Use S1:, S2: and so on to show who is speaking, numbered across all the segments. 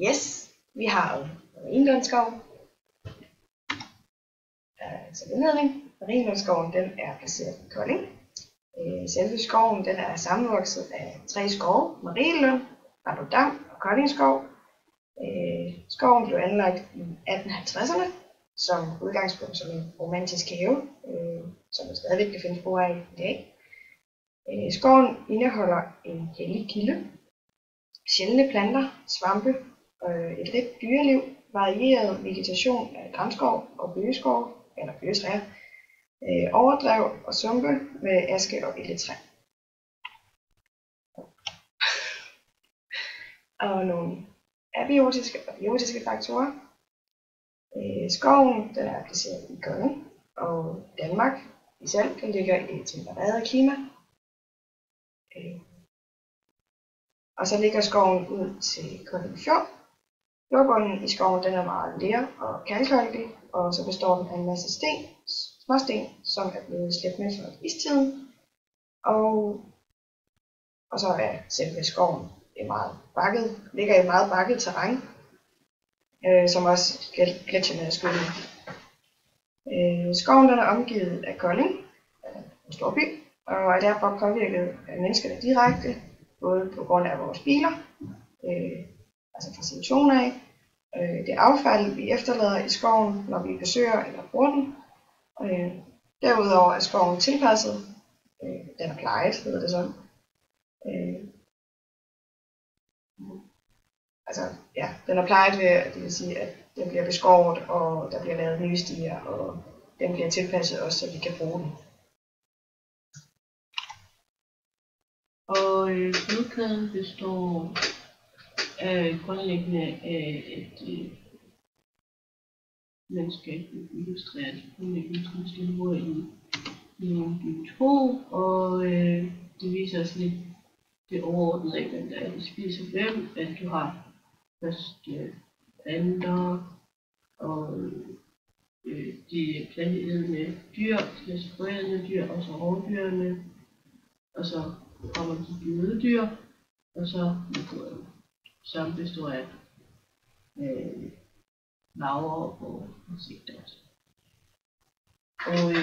S1: Yes, vi har Marienlundskov. Som indledning, Marienlundskoven den er placeret i Kolding. Selve skoven den er sammenvokset af 3 skove, Marienlund, Bardodam og Koldingskov. Skoven blev anlagt i 1850'erne som udgangspunkt som en romantisk have, som der stadigvæk kan findes spor af i dag. Skoven indeholder en hellig kilde, sjældne planter, svampe, et rigt dyreliv, varieret vegetation af granskov og bøgeskov eller bøgetræer, overdrev og sumpe med aske og egetræ. Og nogle abiotiske og biotiske faktorer. Skoven den er placeret i Kolding og Danmark i selv, den ligger i et tempereret klima. Og så ligger skoven ud til Kolding Fjord. Jordbunden i skoven den er meget ler og kalkholdig, og så består den af en masse småsten, som er blevet slæbt med fra istiden. Og så er selve skoven ligger i et meget bakket terræn, som også gletsjerne er skyllet. Skoven den er omgivet af Kolding, en stor by, og er derfor påvirket af menneskene direkte, både på grund af vores biler, altså fra CO2 af, det affald, vi efterlader i skoven, når vi besøger eller bruger den. Derudover er skoven tilpasset, den er plejet, hedder det sådan. Den er plejet ved, det vil sige, at den bliver beskåret, og der bliver lavet nye stier, og den bliver tilpasset også, så vi kan bruge den.
S2: Og flodkæden består grundlæggende af et landskab illustreret grundlæggende niveauer i en biotop, og det viser os lidt det overordnede af, hvem der er, de spiser hvem, at du har først planter og de planteædende dyr, de sprødende dyr, og så rovdyrene, og så kommer de døde dyr, og så som består af larver og insekter også. Og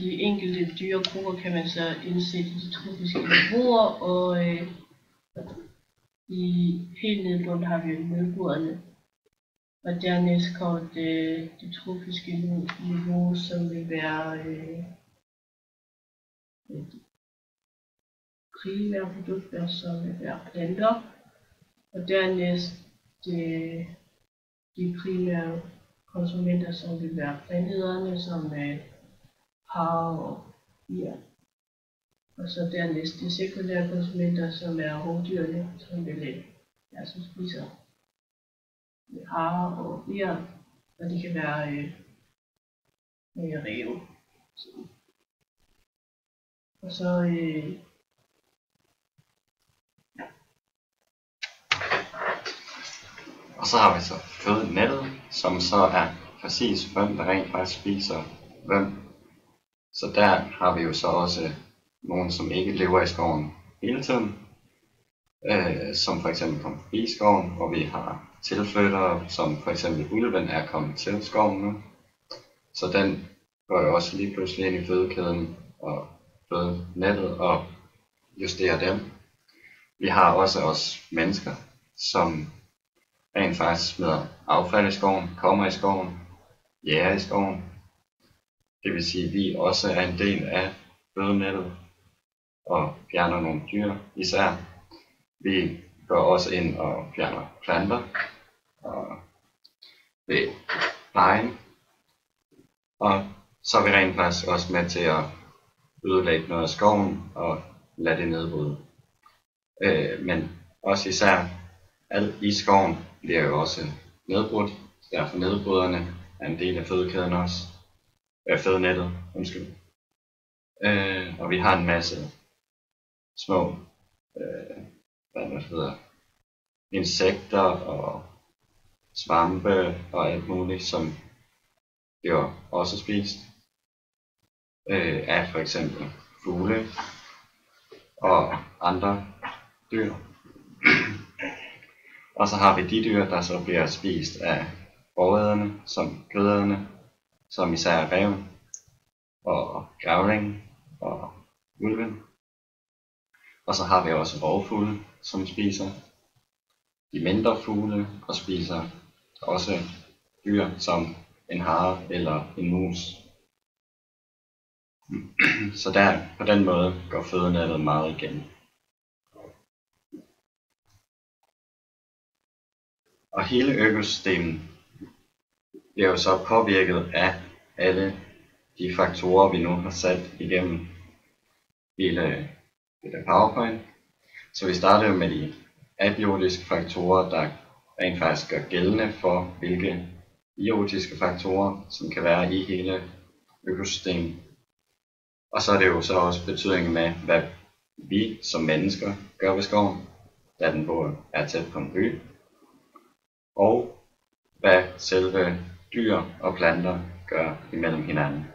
S2: de enkelte dyregrupper kan man så indsætte i de tropiske niveauer, og helt nede på har vi nedbordene. Og dernæst kommer det tropiske niveau, som vil være primære produkter, som vil være planter. Og dernæst de primære konsumenter, som vil være planteæderne, som har og bier. Og så dernæst de sekundære konsumenter, som er rovdyrene, som vil som spiser harer og bier, og det kan være ræve. Og så
S3: Og så har vi så fødenettet, som så er præcis hvem der rent faktisk spiser hvem. Så der har vi jo så også nogen, som ikke lever i skoven hele tiden, som for eksempel kommer forbi skoven, hvor vi har tilflyttere, som for eksempel ulven er kommet til skoven nu. Så den går jo også lige pludselig ind i fødekæden og fødenettet og justerer dem. Vi har også os mennesker, som rent faktisk smider affald i skoven, kommer i skoven, jager i skoven. Det vil sige, at vi også er en del af fødenettet og fjerner nogle dyr især. Vi går også ind og fjerner planter og ved plejen. Og så er vi rent faktisk også med til at ødelægge noget af skoven og lade det nedbryde. Men også især alt i skoven bliver jo også nedbrudt. Derfor nedbryderne er en del af fødekæden også. Fødenettet, undskyld. Og vi har en masse små insekter og svampe og alt muligt, som bliver også spist af for eksempel fugle og andre dyr. Og så har vi de dyr, der så bliver spist af rovæderne, som kødæderne, som især ræven og grævlingen og ulven. Og så har vi også rovfugle, som spiser de mindre fugle og spiser også dyr som en hare eller en mus. Så der på den måde går fødenettet meget igen. Og hele økosystemet bliver jo så påvirket af alle de faktorer, vi nu har sat igennem hele PowerPoint. Så vi starter jo med de abiotiske faktorer, der rent faktisk gør gældende for, hvilke biotiske faktorer, som kan være i hele økosystemet. Og så er det jo så også betydningen med, hvad vi som mennesker gør ved skoven, da den både er tæt på en by, og hvad selve dyr og planter gør imellem hinanden.